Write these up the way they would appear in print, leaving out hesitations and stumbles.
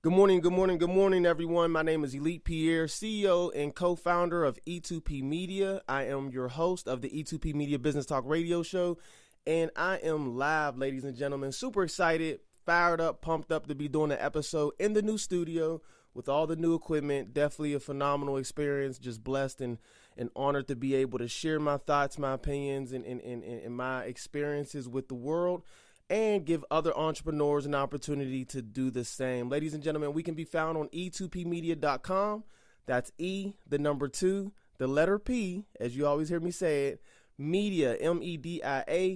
Good morning, everyone. My name is Elite Pierre, CEO and co-founder of E2P Media. I am your host of the E2P Media Business Talk radio show, and I am live, ladies and gentlemen. Super excited, fired up, pumped up to be doing an episode in the new studio with all the new equipment. Definitely a phenomenal experience. Just blessed and honored to be able to share my thoughts, my opinions, and my experiences with the world, and give other entrepreneurs an opportunity to do the same. Ladies and gentlemen, we can be found on e2pmedia.com. That's E, the number 2, the letter P, as you always hear me say it, media, media.com.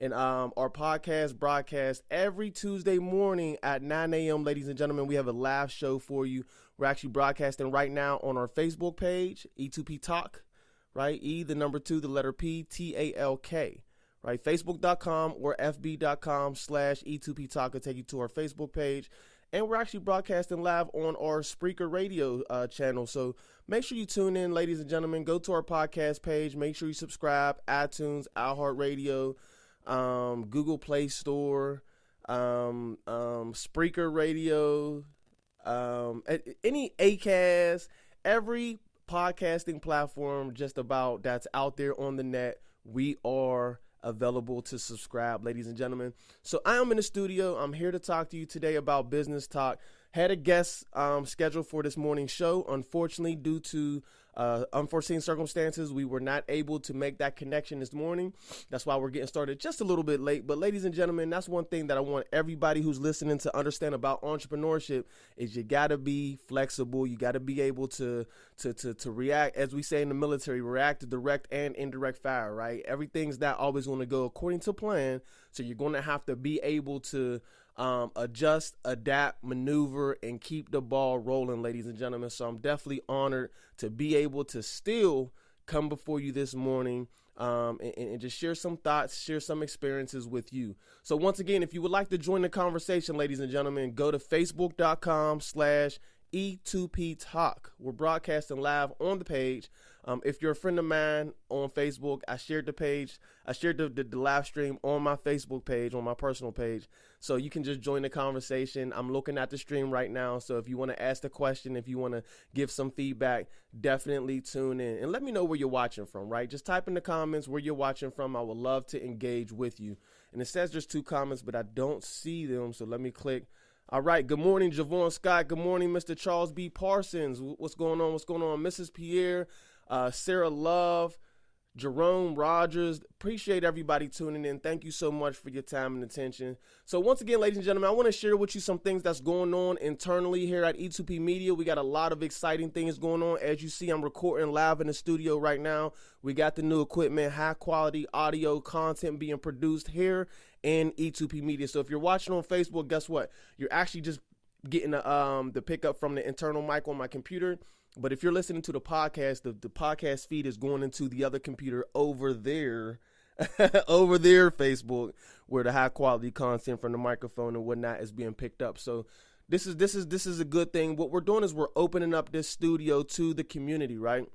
And our podcast broadcast every Tuesday morning at 9 a.m. Ladies and gentlemen, we have a live show for you. We're actually broadcasting right now on our Facebook page, E2P Talk, right? E, the number 2, the letter P, Talk. Right, Facebook.com or FB.com/E2P Talk will take you to our Facebook page. And we're actually broadcasting live on our Spreaker radio channel. So make sure you tune in, ladies and gentlemen. Go to our podcast page. Make sure you subscribe. iTunes, iHeartRadio, Google Play Store, Spreaker Radio, any Acast, every podcasting platform just about that's out there on the net. We are available to subscribe, ladies and gentlemen. So I am in the studio. I'm here to talk to you today about business talk. Had a guest scheduled for this morning's show. Unfortunately, due to unforeseen circumstances, we were not able to make that connection this morning. That's why we're getting started just a little bit late. But ladies and gentlemen, that's one thing that I want everybody who's listening to understand about entrepreneurship is you got to be flexible. You got to be able to react, as we say in the military, react to direct and indirect fire, right? Everything's not always going to go according to plan. So you're going to have to be able to adjust, adapt, maneuver, and keep the ball rolling, ladies and gentlemen. So I'm definitely honored to be able to still come before you this morning and just share some thoughts, share some experiences with you. So once again, if you would like to join the conversation, ladies and gentlemen, go to facebook.com/E2P Talk. We're broadcasting live on the page. If you're a friend of mine on Facebook, I shared the page. I shared the live stream on my Facebook page, on my personal page. So you can just join the conversation. I'm looking at the stream right now. So if you want to ask the question, if you want to give some feedback, definitely tune in. And let me know where you're watching from, right? Just type in the comments where you're watching from. I would love to engage with you. And it says there's 2 comments, but I don't see them. So let me click. All right. Good morning, Javon Scott. Good morning, Mr. Charles B. Parsons. What's going on? What's going on? Mrs. Pierre, Sarah Love, Jerome Rogers. Appreciate everybody tuning in. Thank you so much for your time and attention. So once again, ladies and gentlemen, I want to share with you some things that's going on internally here at E2P Media. We got a lot of exciting things going on. As you see, I'm recording live in the studio right now. We got the new equipment, high quality audio content being produced here in E2P Media. So if you're watching on Facebook, guess what? You're actually just getting the pickup from the internal mic on my computer. But if you're listening to the podcast, the podcast feed is going into the other computer over there, over there, Facebook, where the high quality content from the microphone and whatnot is being picked up. So this is a good thing. What we're doing is we're opening up this studio to the community, right?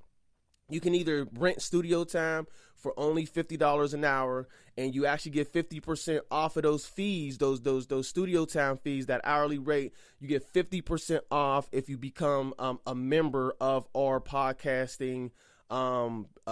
You can either rent studio time for only $50 an hour, and you actually get 50% off of those fees, those studio time fees, that hourly rate. You get 50% off if you become a member of our podcasting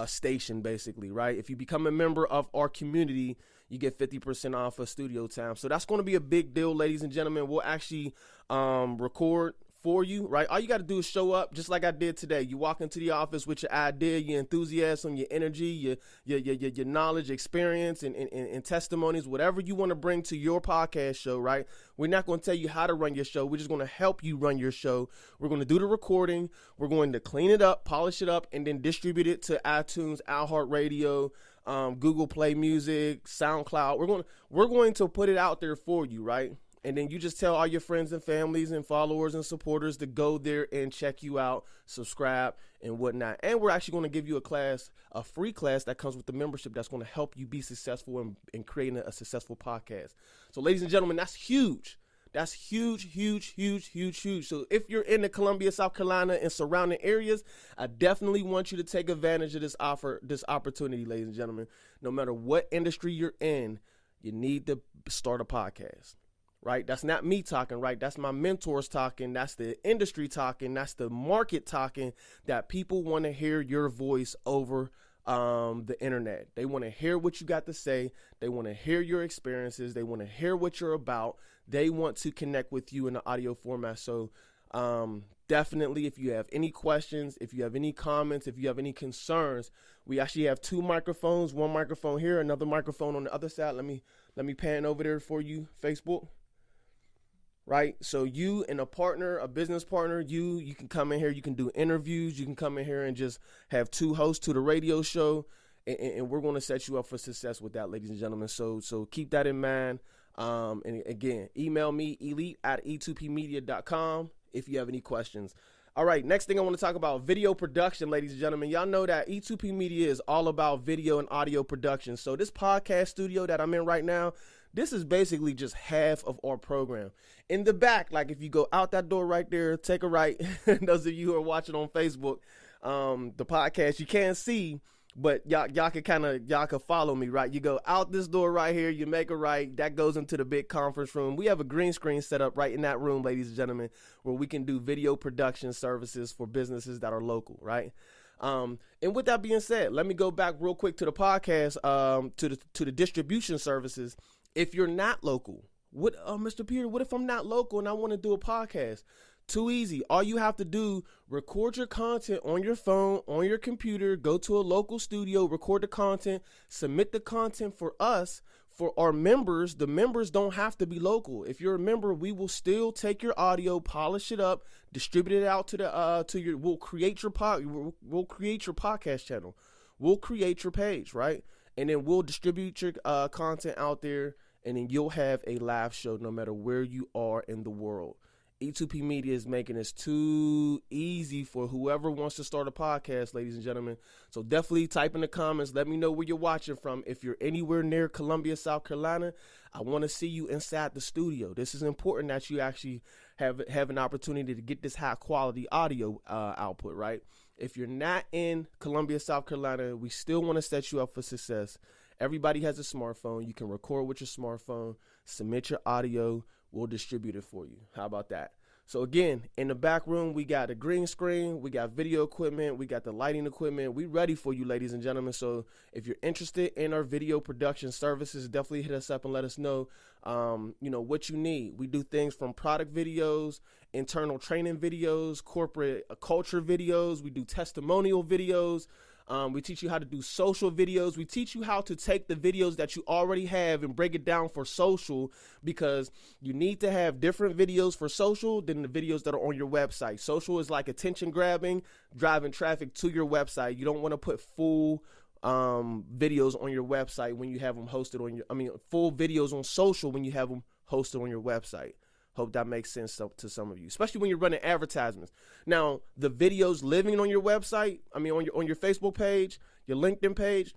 station, basically, right? If you become a member of our community, you get 50% off of studio time. So that's going to be a big deal, ladies and gentlemen. We'll actually record for you, right? All you got to do is show up, just like I did today. You walk into the office with your idea, your enthusiasm, your energy, your knowledge, experience, and testimonies, whatever you want to bring to your podcast show, right? We're not going to tell you how to run your show. We're just going to help you run your show. We're going to do the recording. We're going to clean it up, polish it up, and then distribute it to iTunes, iHeartRadio, Google Play Music, SoundCloud. We're going to put it out there for you, right? And then you just tell all your friends and families and followers and supporters to go there and check you out, subscribe, and whatnot. And we're actually going to give you a free class that comes with the membership that's going to help you be successful in creating a successful podcast. So, ladies and gentlemen, that's huge. That's huge, huge, huge, huge, huge. So if you're in the Columbia, South Carolina, and surrounding areas, I definitely want you to take advantage of this opportunity, ladies and gentlemen. No matter what industry you're in, you need to start a podcast. right? That's not me talking, right? That's my mentors talking. That's the industry talking. That's the market talking, that people want to hear your voice over the internet. They want to hear what you got to say. They want to hear your experiences. They want to hear what you're about. They want to connect with you in the audio format. So definitely, if you have any questions, if you have any comments, if you have any concerns, we actually have 2 microphones, one microphone here, another microphone on the other side. Let me pan over there for you, Facebook. Right, so you and a partner, a business partner, you can come in here, you can do interviews, you can come in here and just have 2 hosts to the radio show, and we're going to set you up for success with that, ladies and gentlemen. So keep that in mind. And again, email me, elite@e2pmedia.com, if you have any questions. All right, next thing I want to talk about, video production, ladies and gentlemen. Y'all know that E2P Media is all about video and audio production. So this podcast studio that I'm in right now, this is basically just half of our program. In the back, like if you go out that door right there, take a right. Those of you who are watching on Facebook, the podcast, you can't see, but y'all can follow me, right? You go out this door right here, you make a right, that goes into the big conference room. We have a green screen set up right in that room, ladies and gentlemen, where we can do video production services for businesses that are local, right? And with that being said, let me go back real quick to the podcast, to the distribution services. If you're not local, Mr. Peter, what if I'm not local and I want to do a podcast? Too easy. All you have to do, record your content on your phone, on your computer, go to a local studio, record the content, submit the content for us, for our members. The members don't have to be local. If you're a member, we will still take your audio, polish it up, distribute it out we'll create your podcast channel. We'll create your page, right? And then we'll distribute your content out there, and then you'll have a live show no matter where you are in the world. E2P Media is making this too easy for whoever wants to start a podcast, ladies and gentlemen. So definitely type in the comments. Let me know where you're watching from. If you're anywhere near Columbia, South Carolina, I want to see you inside the studio. This is important that you actually have an opportunity to get this high quality audio output, right? If you're not in Columbia, South Carolina, we still want to set you up for success. Everybody has a smartphone. You can record with your smartphone, submit your audio. We'll distribute it for you. How about that? So again, in the back room, we got a green screen, we got video equipment, we got the lighting equipment. We ready for you, ladies and gentlemen. So if you're interested in our video production services, definitely hit us up and let us know, what you need. We do things from product videos, internal training videos, corporate culture videos. We do testimonial videos. We teach you how to do social videos. We teach you how to take the videos that you already have and break it down for social, because you need to have different videos for social than the videos that are on your website. Social is like attention grabbing, driving traffic to your website. You don't want to put full videos on your website when you have them hosted on full videos on social when you have them hosted on your website. Hope that makes sense to some of you, especially when you're running advertisements. Now, the videos living on your website, on your Facebook page, your LinkedIn page,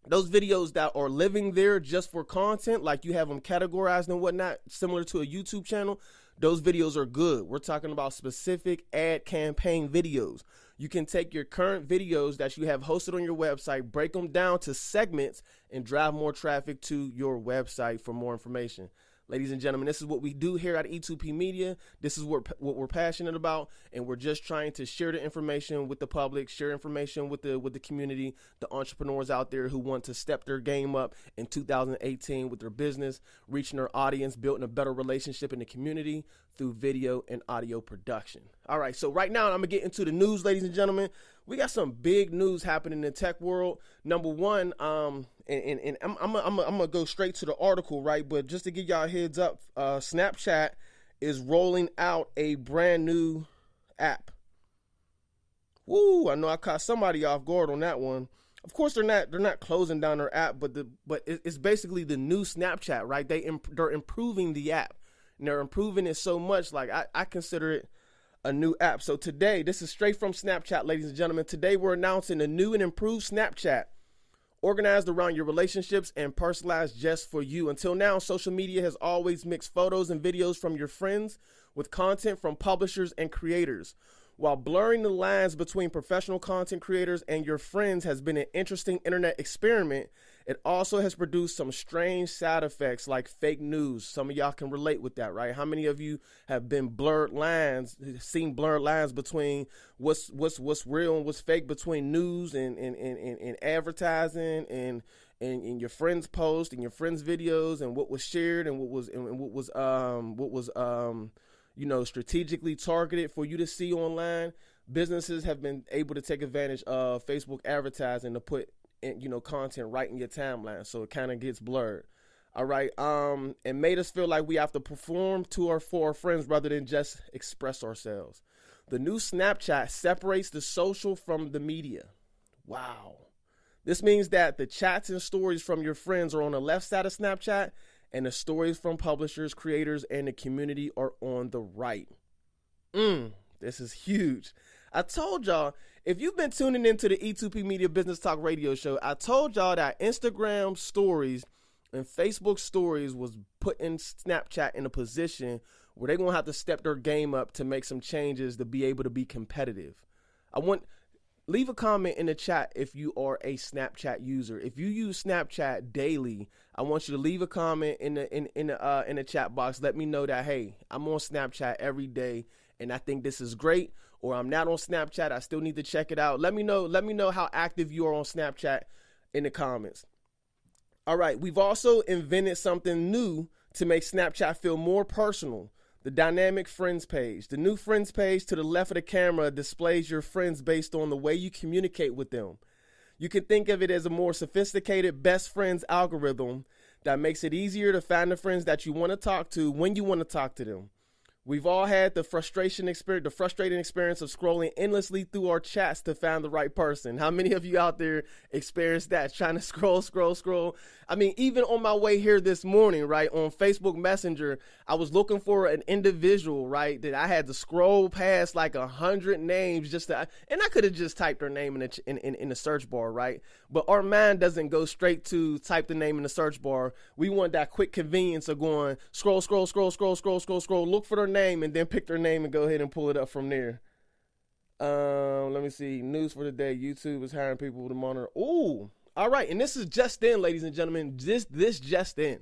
those videos that are living there just for content, like you have them categorized and whatnot, similar to a YouTube channel, those videos are good. We're talking about specific ad campaign videos. You can take your current videos that you have hosted on your website, break them down to segments, and drive more traffic to your website for more information. Ladies and gentlemen, this is what we do here at E2P Media. This is what we're passionate about, and we're just trying to share the information with the public, share information with the community, the entrepreneurs out there who want to step their game up in 2018 with their business, reaching their audience, building a better relationship in the community through video and audio production. All right, so right now I'm going to get into the news, ladies and gentlemen. We got some big news happening in the tech world. Number one, and I'm gonna go straight to the article, right? But just to give y'all a heads up, Snapchat is rolling out a brand new app. Woo! I know I caught somebody off guard on that one. Of course, they're not closing down their app, but it's basically the new Snapchat, right? They're improving the app, and they're improving it so much. Like I consider it a new app. So today, this is straight from Snapchat, ladies and gentlemen. Today, we're announcing a new and improved Snapchat, organized around your relationships and personalized just for you. Until now, social media has always mixed photos and videos from your friends with content from publishers and creators. While blurring the lines between professional content creators and your friends has been an interesting internet experiment, it also has produced some strange side effects like fake news. Some of y'all can relate with that, right? How many of you have been seen blurred lines between what's real and what's fake, between news and advertising and your friends' posts and your friends' videos, and what was shared and what was strategically targeted for you to see online? Businesses have been able to take advantage of Facebook advertising to put content right in your timeline, so it kind of gets blurred. All right. It made us feel like we have to perform for our friends rather than just express ourselves. The new Snapchat separates the social from the media. Wow. This means that the chats and stories from your friends are on the left side of Snapchat, and the stories from publishers, creators, and the community are on the right. This is huge. I told y'all, if you've been tuning into the E2P Media Business Talk radio show, I told y'all that Instagram stories and Facebook stories was putting Snapchat in a position where they're going to have to step their game up to make some changes to be able to be competitive. Leave a comment in the chat if you are a Snapchat user. If you use Snapchat daily, I want you to leave a comment in the chat box. Let me know that, hey, I'm on Snapchat every day and I think this is great, or I'm not on Snapchat, I still need to check it out. Let me know how active you are on Snapchat in the comments. All right, we've also invented something new to make Snapchat feel more personal. The dynamic friends page. The new friends page to the left of the camera displays your friends based on the way you communicate with them. You can think of it as a more sophisticated best friends algorithm that makes it easier to find the friends that you want to talk to when you want to talk to them. We've all had the frustrating experience of scrolling endlessly through our chats to find the right person. How many of you out there experienced that, trying to scroll? I mean, even on my way here this morning, right, on Facebook Messenger, I was looking for an individual, right, that I had to scroll past like 100 names and I could have just typed their name in the search bar, right? But our mind doesn't go straight to type the name in the search bar. We want that quick convenience of going scroll, look for their name, and then pick their name and go ahead and pull it up from there. Let me see. News for the day. YouTube is hiring people to monitor. Ooh, all right. And this is just in, ladies and gentlemen. This just in.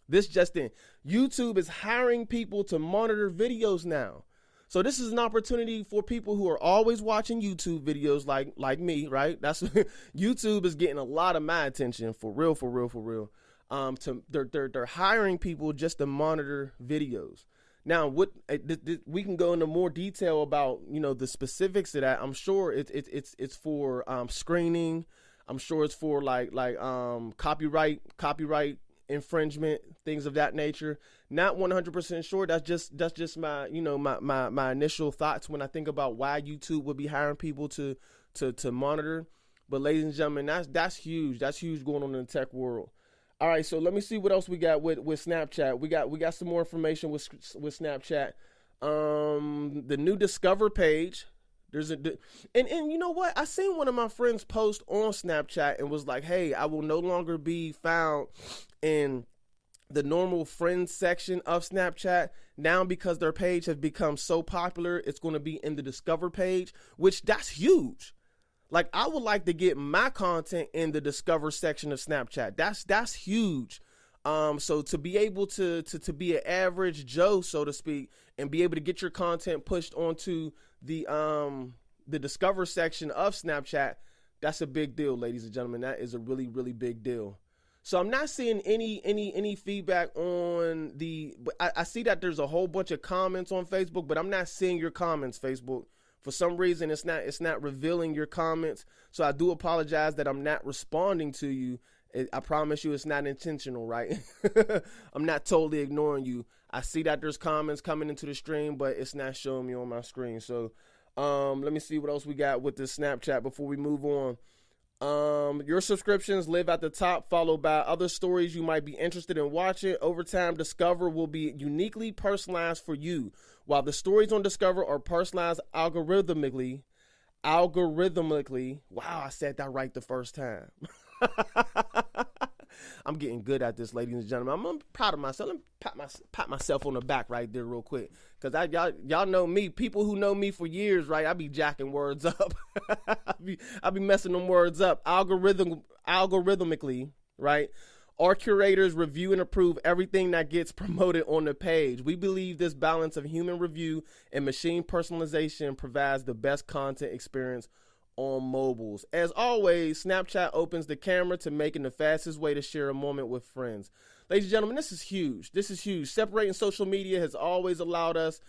YouTube is hiring people to monitor videos now. So this is an opportunity for people who are always watching YouTube videos like me, right? That's YouTube is getting a lot of my attention, for real. They're hiring people just to monitor videos. Now, we can go into more detail about the specifics of that. I'm sure it's for screening. I'm sure it's for like copyright infringement, things of that nature. Not 100% sure. That's just my my initial thoughts when I think about why YouTube would be hiring people to monitor. But ladies and gentlemen, that's huge. That's huge going on in the tech world. All right, so let me see what else we got with Snapchat. We got some more information with Snapchat. The new Discover page. And you know what? I seen one of my friends post on Snapchat and was like, "Hey, I will no longer be found in the normal friends section of Snapchat now because their page has become so popular. It's going to be in the Discover page, which that's huge." Like, I would like to get my content in the Discover section of Snapchat. That's huge. So to be able to be an average Joe, so to speak, and be able to get your content pushed onto the Discover section of Snapchat, that's a big deal, ladies and gentlemen. That is a really, really big deal. So I'm not seeing any feedback on I see that there's a whole bunch of comments on Facebook, but I'm not seeing your comments, Facebook. For some reason, it's not revealing your comments. So I do apologize that I'm not responding to you. I promise you it's not intentional, right? I'm not totally ignoring you. I see that there's comments coming into the stream, but it's not showing me on my screen. So let me see what else we got with this Snapchat before we move on. Your subscriptions live at the top, followed by other stories you might be interested in watching. Over time, Discover will be uniquely personalized for you. While the stories on Discover are personalized algorithmically, wow, I said that right the first time. I'm getting good at this, ladies and gentlemen. I'm proud of myself. Let me pat myself on the back right there real quick. Because y'all know me. People who know me for years, right? I be jacking words up. I be messing them words up. Algorithmically, right? Our curators review and approve everything that gets promoted on the page. We believe this balance of human review and machine personalization provides the best content experience on mobiles. As always, Snapchat opens the camera to making the fastest way to share a moment with friends. Ladies and gentlemen, this is huge. This is huge. Separating social media has always allowed us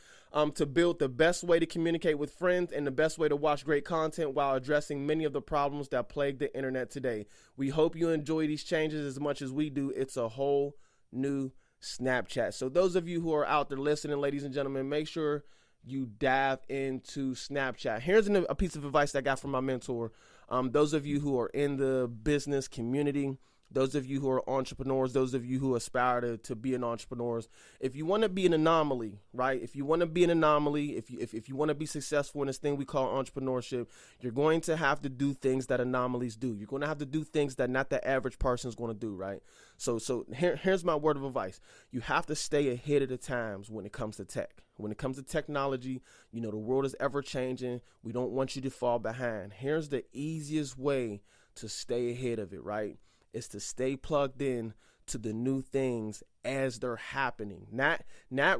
to build the best way to communicate with friends and the best way to watch great content while addressing many of the problems that plague the internet today. We hope you enjoy these changes as much as we do. It's a whole new Snapchat. So those of you who are out there listening, ladies and gentlemen, make sure you dive into Snapchat. Here's a piece of advice that I got from my mentor. Those of you who are in the business community, those of you who are entrepreneurs, those of you who aspire to be an entrepreneur, if you want to be an anomaly, right? If you want to be an anomaly, if you want to be successful in this thing we call entrepreneurship, you're going to have to do things that anomalies do. You're going to have to do things that not the average person is going to do, right? So here's my word of advice. You have to stay ahead of the times when it comes to tech. When it comes to technology, you know, the world is ever changing. We don't want you to fall behind. Here's the easiest way to stay ahead of it, right? Is to stay plugged in to the new things as they're happening. Not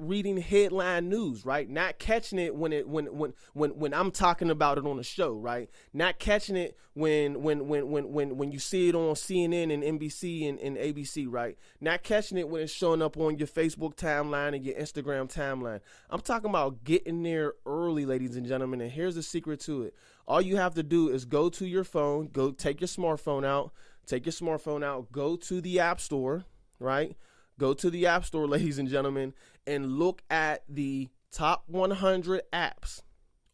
reading headline news, right? Not catching it when I'm talking about it on the show, right? Not catching it when you see it on CNN and NBC and ABC, right? Not catching it when it's showing up on your Facebook timeline and your Instagram timeline. I'm talking about getting there early, ladies and gentlemen, and here's the secret to it. All you have to do is go to your phone, go take your smartphone out, go to the App Store, right? Go to the App Store, ladies and gentlemen, and look at the top 100 apps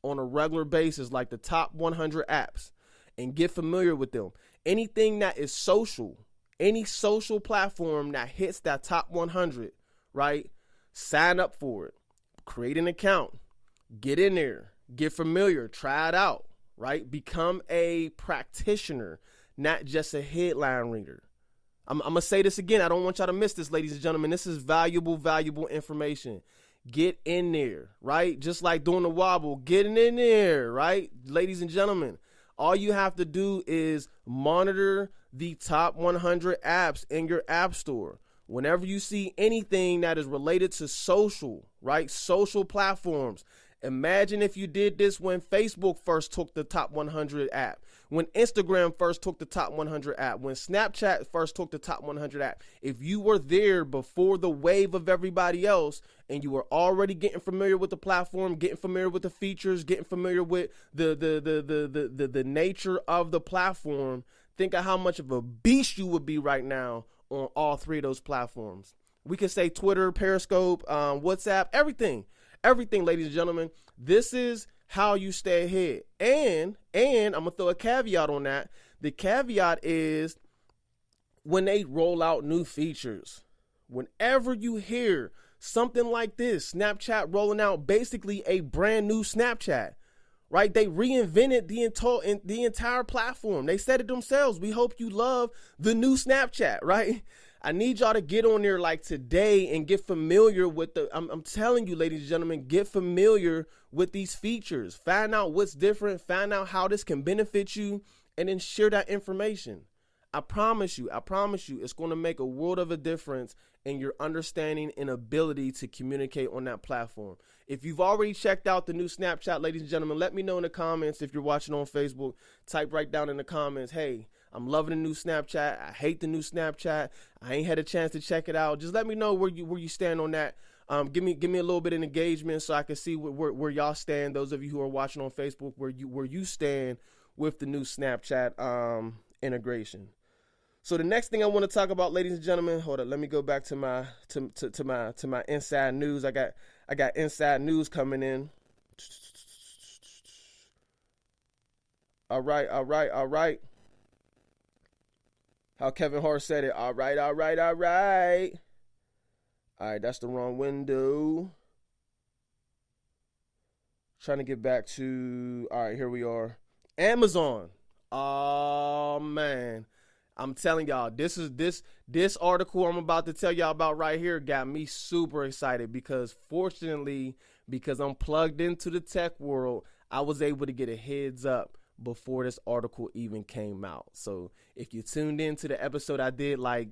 on a regular basis, like the top 100 apps, and get familiar with them. Anything that is social, any social platform that hits that top 100, right? Sign up for it. Create an account. Get in there. Get familiar. Try it out, right? Become a practitioner, not just a headline reader. I'm going to say this again. I don't want y'all to miss this, ladies and gentlemen. This is valuable information. Get in there, right? Just like doing the wobble, getting in there, right? Ladies and gentlemen, all you have to do is monitor the top 100 apps in your app store. Whenever you see anything that is related to social, right? Social platforms. Imagine if you did this when Facebook first took the top 100 app, when Instagram first took the top 100 app, when Snapchat first took the top 100 app. If you were there before the wave of everybody else and you were already getting familiar with the platform, getting familiar with the features, getting familiar with the nature of the platform, think of how much of a beast you would be right now on all three of those platforms. We can say Twitter, Periscope, WhatsApp, everything, ladies and gentlemen. This is how you stay ahead. And I'm going to throw a caveat on that. The caveat is when they roll out new features, whenever you hear something like this, Snapchat rolling out basically a brand new Snapchat, right? They reinvented the entire platform. They said it themselves. We hope you love the new Snapchat, right? I need y'all to get on there like today and get familiar with I'm telling you, ladies and gentlemen, get familiar with these features. Find out what's different. Find out how this can benefit you, and then share that information. I promise you, it's going to make a world of a difference in your understanding and ability to communicate on that platform. If you've already checked out the new Snapchat, ladies and gentlemen, let me know in the comments. If you're watching on Facebook, type right down in the comments, hey, I'm loving the new Snapchat. I hate the new Snapchat. I ain't had a chance to check it out. Just let me know where you stand on that. Give me a little bit of engagement so I can see where y'all stand. Those of you who are watching on Facebook, where you stand with the new Snapchat integration. So the next thing I want to talk about, ladies and gentlemen, hold on. Let me go back to my inside news. I got inside news coming in. All right. How Kevin Hart said it. All right. All right, that's the wrong window. Trying to get back to, all right, here we are. Amazon. Oh, man. I'm telling y'all, this article I'm about to tell y'all about right here got me super excited because fortunately, because I'm plugged into the tech world, I was able to get a heads up before this article even came out. So if you tuned into the episode I did like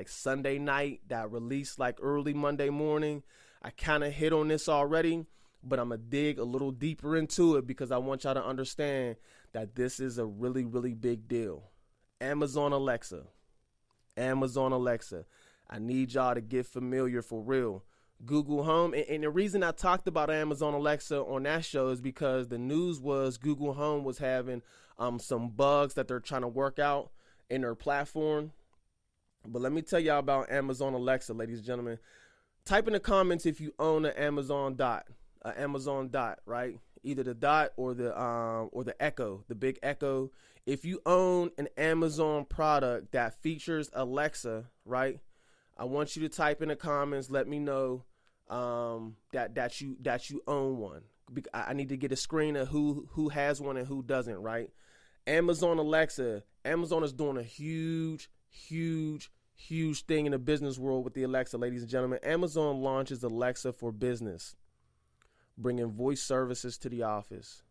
Sunday night that released like early Monday morning, I kind of hit on this already, but I'm gonna dig a little deeper into it because I want y'all to understand that this is a really, really big deal. Amazon Alexa. I need y'all to get familiar for real. Google Home, and the reason I talked about Amazon Alexa on that show is because the news was Google Home was having some bugs that they're trying to work out in their platform. But let me tell y'all about Amazon Alexa, ladies and gentlemen. Type in the comments if you own an Amazon Dot, right? Either the Dot or the Echo, the big Echo. If you own an Amazon product that features Alexa, right? I want you to type in the comments. Let me know that you own one. I need to get a screen of who has one and who doesn't, right? Amazon Alexa. Amazon is doing a huge thing in the business world with the Alexa, ladies and gentlemen. Amazon launches Alexa for Business, bringing voice services to the office.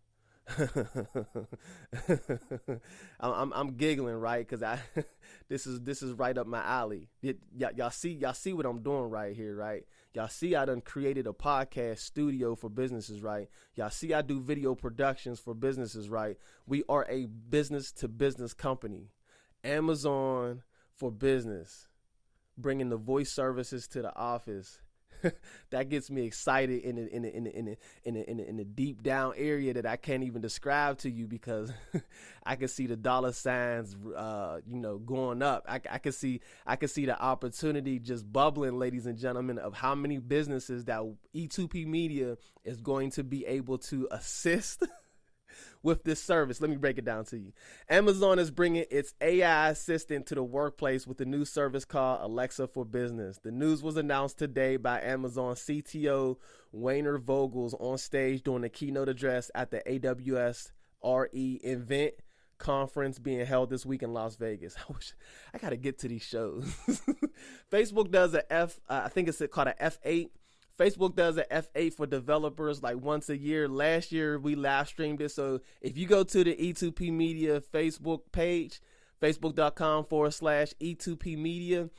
I'm giggling, right? Because this is right up my alley. Y'all see what I'm doing right here, right? Y'all see I done created a podcast studio for businesses, right? Y'all see I do video productions for businesses, right? We are a business to business company. Amazon for Business, bringing the voice services to the office. That gets me excited in a deep down area that I can't even describe to you because I can see the dollar signs, going up. I can see the opportunity just bubbling, ladies and gentlemen, of how many businesses that E2P Media is going to be able to assist with this service. Let me break it down to you. Amazon is bringing its AI assistant to the workplace with a new service called Alexa for Business. The news was announced today by Amazon CTO Wayner Vogels on stage during a keynote address at the AWS RE event conference being held this week in Las Vegas. I got to get to these shows. Facebook does I think it's called a F8. Facebook does an F8 for developers like once a year. Last year, we live streamed it. So if you go to the E2P Media Facebook page, facebook.com/E2P Media,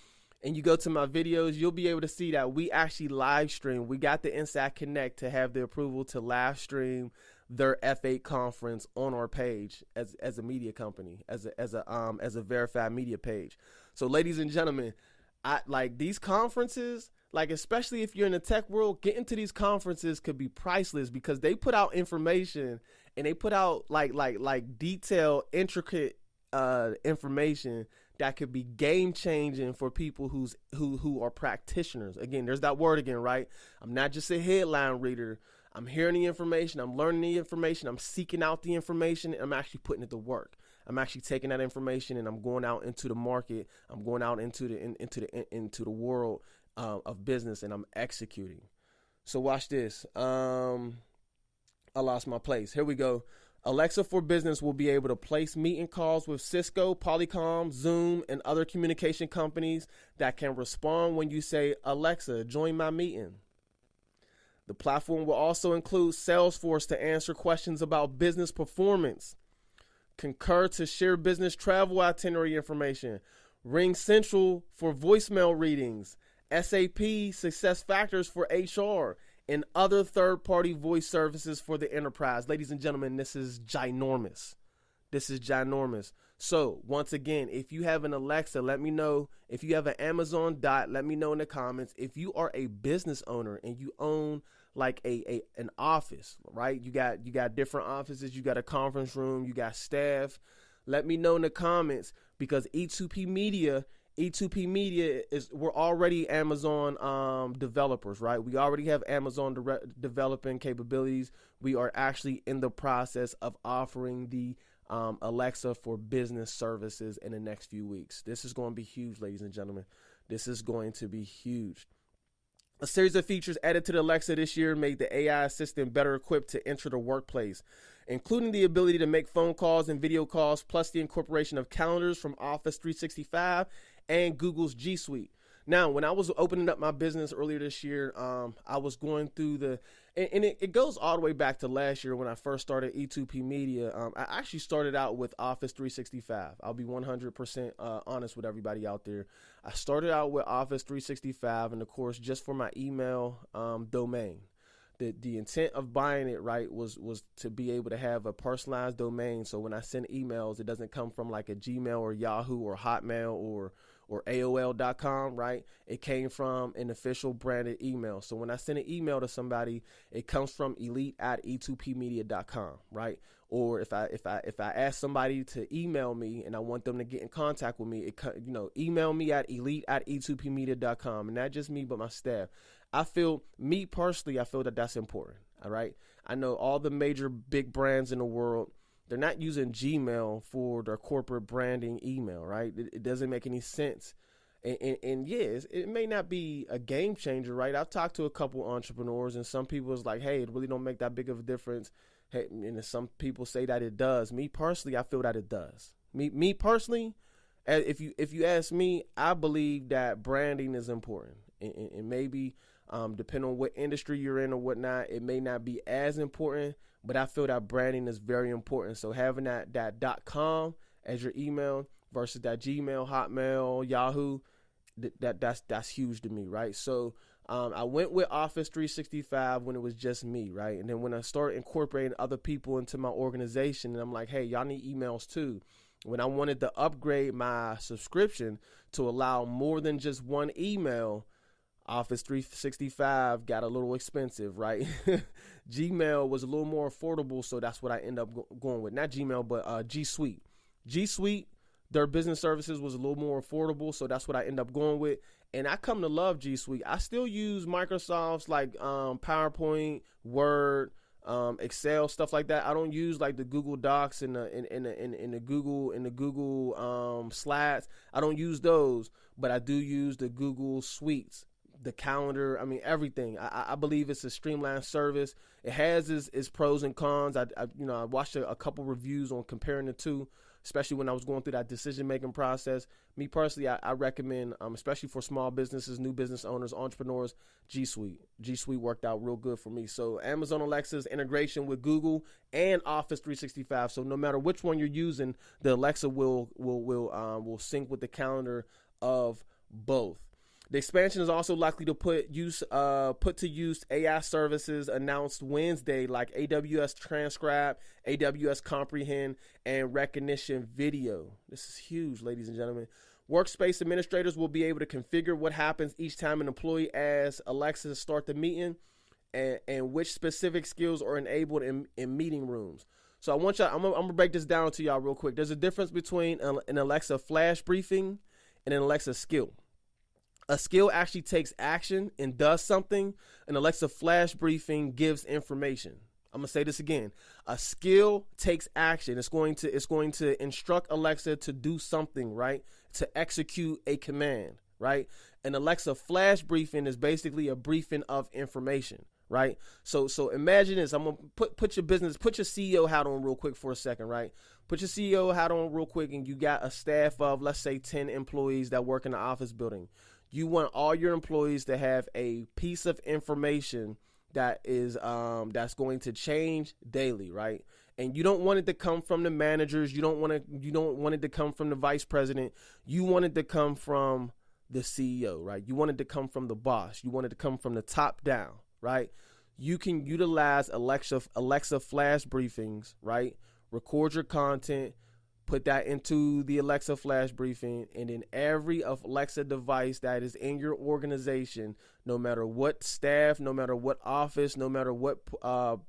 and you go to my videos, you'll be able to see that we actually live stream. We got the Inside Connect to have the approval to live stream their F8 conference on our page as a media company, as a verified media page. So ladies and gentlemen, I like these conferences. Like, especially if you're in the tech world, getting to these conferences could be priceless because they put out information and they put out like detailed, intricate information that could be game changing for people who are practitioners. Again, there's that word again, right? I'm not just a headline reader. I'm hearing the information. I'm learning the information. I'm seeking out the information. And I'm actually putting it to work. I'm actually taking that information and I'm going out into the market. I'm going out into the world of business, and I'm executing. So watch this. I lost my place. Here we go. Alexa for Business will be able to place meeting calls with Cisco, Polycom, Zoom, and other communication companies that can respond when you say, Alexa, join my meeting. The platform will also include Salesforce to answer questions about business performance, Concur to share business travel itinerary information, RingCentral for voicemail readings, SAP SuccessFactors for HR, and other third-party voice services for the enterprise. Ladies and gentlemen, this is ginormous. So, once again, if you have an Alexa, let me know. If you have an Amazon Dot, let me know in the comments. If you are a business owner and you own like an office, right? You got different offices, you got a conference room, you got staff. Let me know in the comments because E2P Media we're already Amazon developers, right? We already have Amazon developing capabilities. We are actually in the process of offering the Alexa for Business services in the next few weeks. This is going to be huge, ladies and gentlemen. This is going to be huge. A series of features added to the Alexa this year made the AI assistant better equipped to enter the workplace. including the ability to make phone calls and video calls, plus the incorporation of calendars from Office 365 and Google's G Suite. Now, when I was opening up my business earlier this year, I was going through it goes all the way back to last year when I first started E2P Media. I actually started out with Office 365. I'll be 100% honest with everybody out there. I started out with Office 365, and of course, just for my email domain. The intent of buying it, right, was to be able to have a personalized domain. So when I send emails, it doesn't come from like a Gmail or Yahoo or Hotmail or AOL.com, right? It came from an official branded email. So when I send an email to somebody, it comes from elite@e2pmedia.com, right? Or if I ask somebody to email me and I want them to get in contact with me, email me at elite@e2pmedia.com. And not just me, but my staff. Me personally, I feel that that's important. All right. I know all the major big brands in the world, they're not using Gmail for their corporate branding email, right? It doesn't make any sense. And yes, it may not be a game changer, right? I've talked to a couple entrepreneurs, and some people is like, hey, it really don't make that big of a difference. Hey, and some people say that it does. Me personally, I feel that it does. Me personally, if you ask me, I believe that branding is important, and maybe depending on what industry you're in or whatnot, it may not be as important, but I feel that branding is very important. So having that .com as your email versus that Gmail, Hotmail, Yahoo, that's huge to me, right? So I went with Office 365 when it was just me, right? And then when I started incorporating other people into my organization, and I'm like, hey, y'all need emails too. When I wanted to upgrade my subscription to allow more than just one email, Office 365 got a little expensive, right? Gmail was a little more affordable, so that's what I end up going with. Not Gmail, but G Suite. G Suite, their business services was a little more affordable, so that's what I end up going with. And I come to love G Suite. I still use Microsoft's like PowerPoint, Word, Excel, stuff like that. I don't use like the Google Docs and the Google Slides. I don't use those, but I do use the Google Suites, the calendar. I mean, everything. I believe it's a streamlined service. It has its pros and cons. I watched a couple reviews on comparing the two, especially when I was going through that decision-making process. Me personally, I recommend, especially for small businesses, new business owners, entrepreneurs, G Suite. G Suite worked out real good for me. So Amazon Alexa's integration with Google and Office 365. So no matter which one you're using, the Alexa will sync with the calendar of both. The expansion is also likely to put to use AI services announced Wednesday, like AWS Transcribe, AWS Comprehend, and Recognition Video. This is huge, ladies and gentlemen. Workspace administrators will be able to configure what happens each time an employee asks Alexa to start the meeting, and which specific skills are enabled in meeting rooms. So I'm gonna break this down to y'all real quick. There's a difference between an Alexa flash briefing and an Alexa skill. A skill actually takes action and does something. An Alexa flash briefing gives information. I'm gonna say this again. A skill takes action. It's going to instruct Alexa to do something, right? To execute a command, right? An Alexa flash briefing is basically a briefing of information, right? So imagine this. I'm gonna put your CEO hat on real quick for a second, right? Put your CEO hat on real quick, and you got a staff of, let's say, 10 employees that work in the office building. You want all your employees to have a piece of information that is that's going to change daily, right? And you don't want it to come from the managers. You don't want it to come from the vice president. You want it to come from the CEO, right? You want it to come from the boss. You want it to come from the top down, right? You can utilize Alexa flash briefings, right? Record your content, put that into the Alexa flash briefing, and then every Alexa device that is in your organization, no matter what staff, no matter what office, no matter what part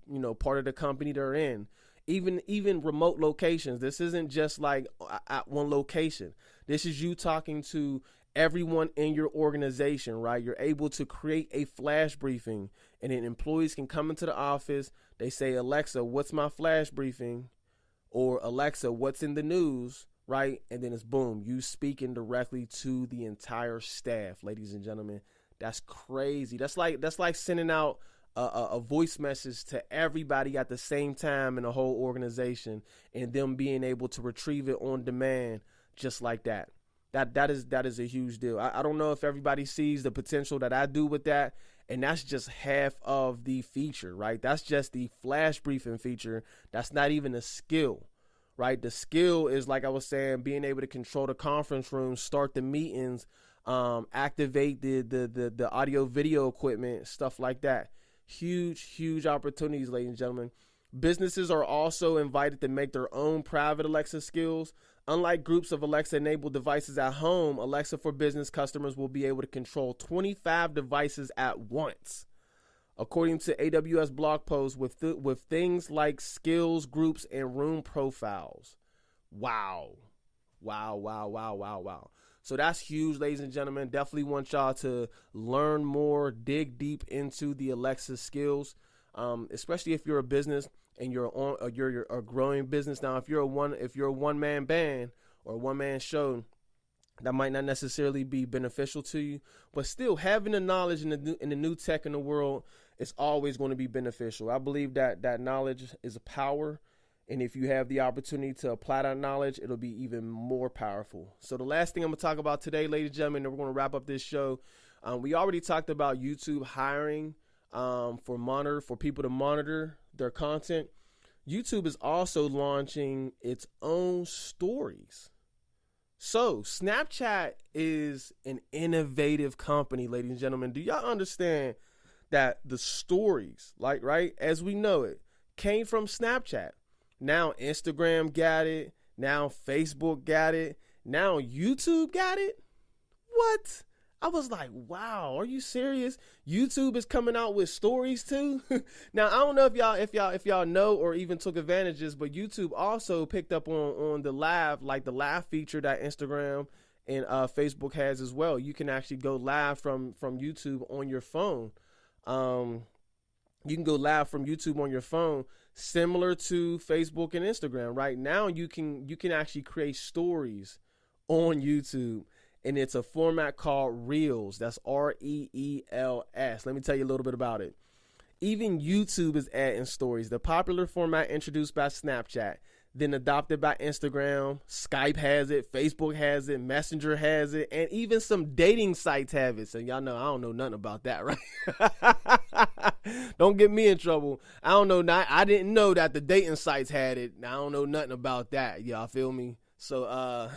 of the company they're in, even remote locations. This isn't just like at one location. This is you talking to everyone in your organization, right? You're able to create a flash briefing, and then employees can come into the office. They say, Alexa, what's my flash briefing? Or Alexa, what's in the news, right? And then it's boom, you speaking directly to the entire staff, ladies and gentlemen. That's crazy. That's like sending out a voice message to everybody at the same time in the whole organization, and them being able to retrieve it on demand just like that. That is a huge deal. I don't know if everybody sees the potential that I do with that, and that's just half of the feature, right? That's just the flash briefing feature. That's not even a skill, right? The skill is, like I was saying, being able to control the conference room, start the meetings, activate the audio video equipment, stuff like that. Huge opportunities, ladies and gentlemen. Businesses are also invited to make their own private Alexa skills. Unlike groups of Alexa-enabled devices at home, Alexa for Business customers will be able to control 25 devices at once. According to AWS blog posts, with things like skills, groups, and room profiles. Wow. So that's huge, ladies and gentlemen. Definitely want y'all to learn more, dig deep into the Alexa skills, especially if you're a business and you're a growing business. Now, if you're a one-man band or a one-man show, that might not necessarily be beneficial to you, but still having the knowledge in the new tech in the world is always going to be beneficial. I believe that knowledge is a power. And if you have the opportunity to apply that knowledge, it'll be even more powerful. So the last thing I'm going to talk about today, ladies and gentlemen, and we're going to wrap up this show. We already talked about YouTube hiring for people to monitor their content. YouTube is also launching its own stories. So Snapchat is an innovative company, ladies and gentlemen. Do y'all understand that the stories, like, right, as we know it, came from Snapchat? Now Instagram got it. Now Facebook got it. Now YouTube got it. What? I was like, wow, are you serious? YouTube is coming out with stories too. Now, I don't know if y'all know or even took advantages, but YouTube also picked up on the live feature that Instagram and Facebook has as well. You can actually go live from YouTube on your phone. You can go live from YouTube on your phone, similar to Facebook and Instagram. Right now, you can actually create stories on YouTube. And it's a format called Reels. That's Reels. Let me tell you a little bit about it. Even YouTube is adding stories. The popular format introduced by Snapchat, then adopted by Instagram. Skype has it. Facebook has it. Messenger has it. And even some dating sites have it. So y'all know I don't know nothing about that, right? Don't get me in trouble. I don't know. I didn't know that the dating sites had it. I don't know nothing about that. Y'all feel me? So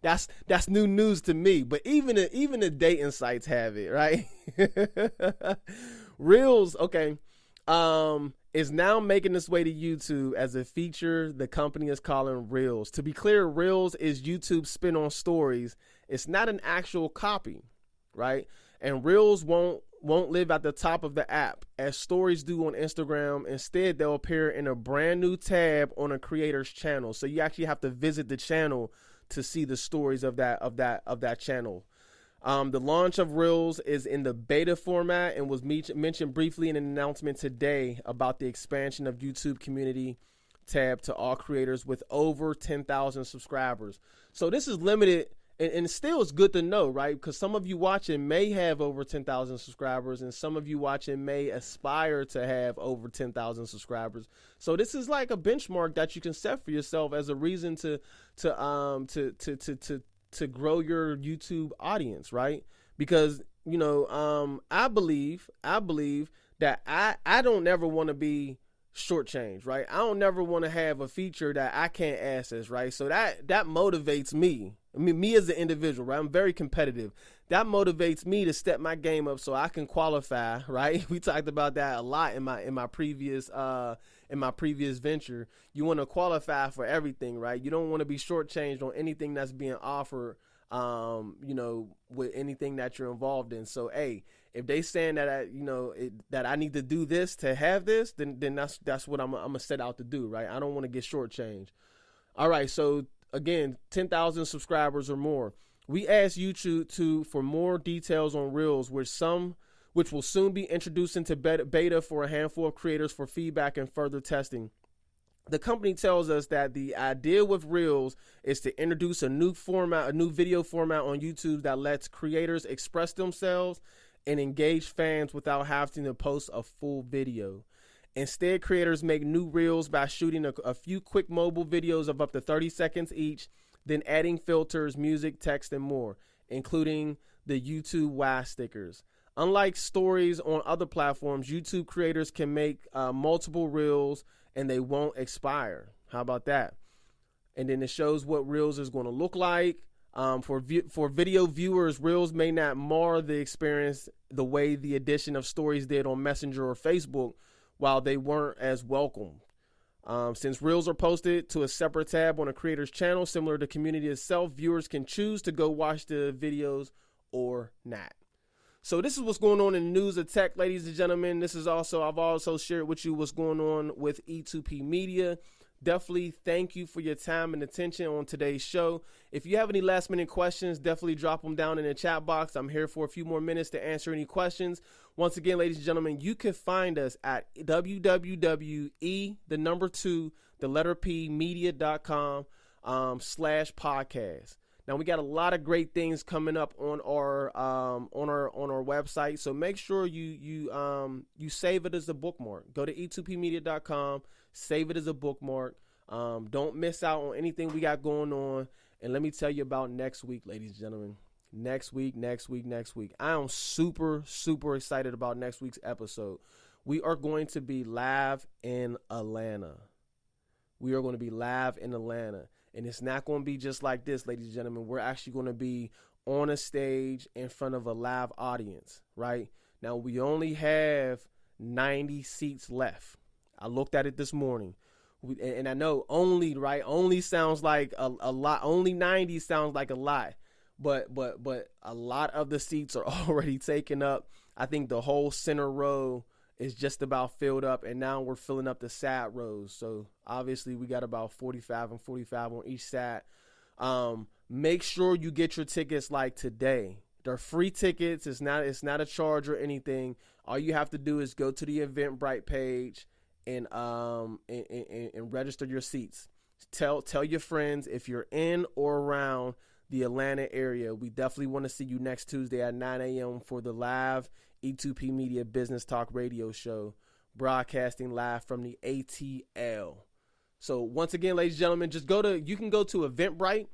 that's new news to me. But even the dating sites have it, right? Reels, okay, is now making its way to YouTube as a feature the company is calling Reels. To be clear, Reels is YouTube's spin on stories. It's not an actual copy, right? And Reels won't live at the top of the app as stories do on Instagram. Instead, they'll appear in a brand new tab on a creator's channel. So you actually have to visit the channel to see the stories of that channel. The launch of Reels is in the beta format and was mentioned briefly in an announcement today about the expansion of YouTube community tab to all creators with over 10,000 subscribers. So this is limited. And still, it's good to know, right? Because some of you watching may have over 10,000 subscribers, and some of you watching may aspire to have over 10,000 subscribers. So this is like a benchmark that you can set for yourself as a reason to grow your YouTube audience, right? Because I believe that I don't ever want to be shortchanged, right? I don't never want to have a feature that I can't access, right? So that motivates me. I mean, me as an individual, right? I'm very competitive. That motivates me to step my game up so I can qualify, right? We talked about that a lot in my previous venture. You want to qualify for everything, right? You don't want to be shortchanged on anything that's being offered, with anything that you're involved in. So, hey, if they saying that that I need to do this to have this, then that's what I'm gonna set out to do, right? I don't want to get shortchanged. All right, so again, 10,000 subscribers or more. We asked YouTube for more details on Reels, which will soon be introduced into beta for a handful of creators for feedback and further testing. The company tells us that the idea with Reels is to introduce a new video format on YouTube that lets creators express themselves and engage fans without having to post a full video. Instead, creators make new reels by shooting a few quick mobile videos of up to 30 seconds each, then adding filters, music, text, and more, including the YouTube WAS stickers. Unlike stories on other platforms, YouTube creators can make multiple reels and they won't expire. How about that? And then it shows what reels is going to look like. For video viewers, reels may not mar the experience the way the addition of stories did on Messenger or Facebook, while they weren't as welcome. Since reels are posted to a separate tab on a creator's channel, similar to community itself, viewers can choose to go watch the videos or not. So this is what's going on in the news of tech, ladies and gentlemen. I've also shared with you what's going on with E2P Media. Definitely thank you for your time and attention on today's show. If you have any last minute questions, definitely drop them down in the chat box. I'm here for a few more minutes to answer any questions. Once again, ladies and gentlemen, you can find us at www.media.com/podcast. Now we got a lot of great things coming up on our website, so make sure you save it as a bookmark. Go to e2pmedia.com, save it as a bookmark. Don't miss out on anything we got going on. And let me tell you about next week, ladies and gentlemen. Next week. I am super excited about next week's episode. We are going to be live in Atlanta. And it's not going to be just like this, ladies and gentlemen. We're actually going to be on a stage in front of a live audience, right? Now, we only have 90 seats left. I looked at it this morning. And I know only, right? Only sounds like a lot. Only 90 sounds like a lot. But a lot of the seats are already taken up. I think the whole center row is just about filled up, and now we're filling up the side rows. So obviously we got about 45 and 45 on each side. Make sure you get your tickets like today. They're free tickets. It's not a charge or anything. All you have to do is go to the Eventbrite page and register your seats. Tell your friends if you're in or around the Atlanta area. We definitely want to see you next Tuesday at 9 a.m. for the live E2P Media Business Talk Radio Show, broadcasting live from the ATL. So once again, ladies and gentlemen, you can go to Eventbrite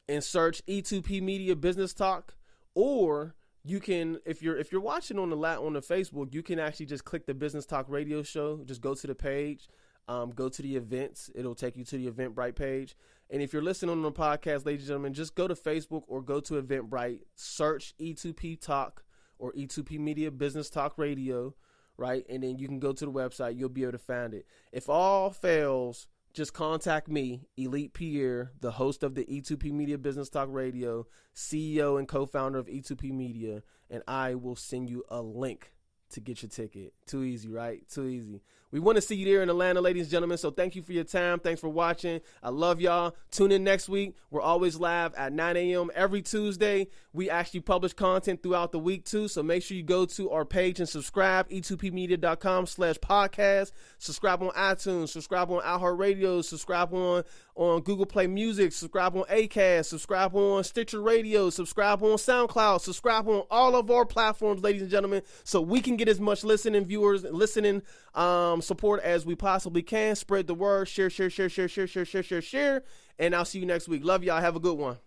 and search E2P Media Business Talk, or you can, if you're watching on the Facebook, you can actually just click the Business Talk Radio Show. Just go to the page, go to the events. It'll take you to the Eventbrite page. And if you're listening on the podcast, ladies and gentlemen, just go to Facebook or go to Eventbrite, search E2P Talk or E2P Media Business Talk Radio, right? And then you can go to the website. You'll be able to find it. If all fails, just contact me, Elite Pierre, the host of the E2P Media Business Talk Radio, CEO and co-founder of E2P Media, and I will send you a link to get your ticket. Too easy, right? Too easy. We want to see you there in Atlanta, ladies and gentlemen. So thank you for your time. Thanks for watching. I love y'all. Tune in next week. We're always live at 9 a.m. every Tuesday. We actually publish content throughout the week too. So make sure you go to our page and subscribe, e2pmedia.com/podcast. Subscribe on iTunes, subscribe on iHeartRadio, subscribe on Google Play Music, subscribe on Acast, subscribe on Stitcher Radio, subscribe on SoundCloud, subscribe on all of our platforms, ladies and gentlemen, so we can get as much listening support as we possibly can. Spread the word, share, and I'll see you next week. Love y'all. Have a good one.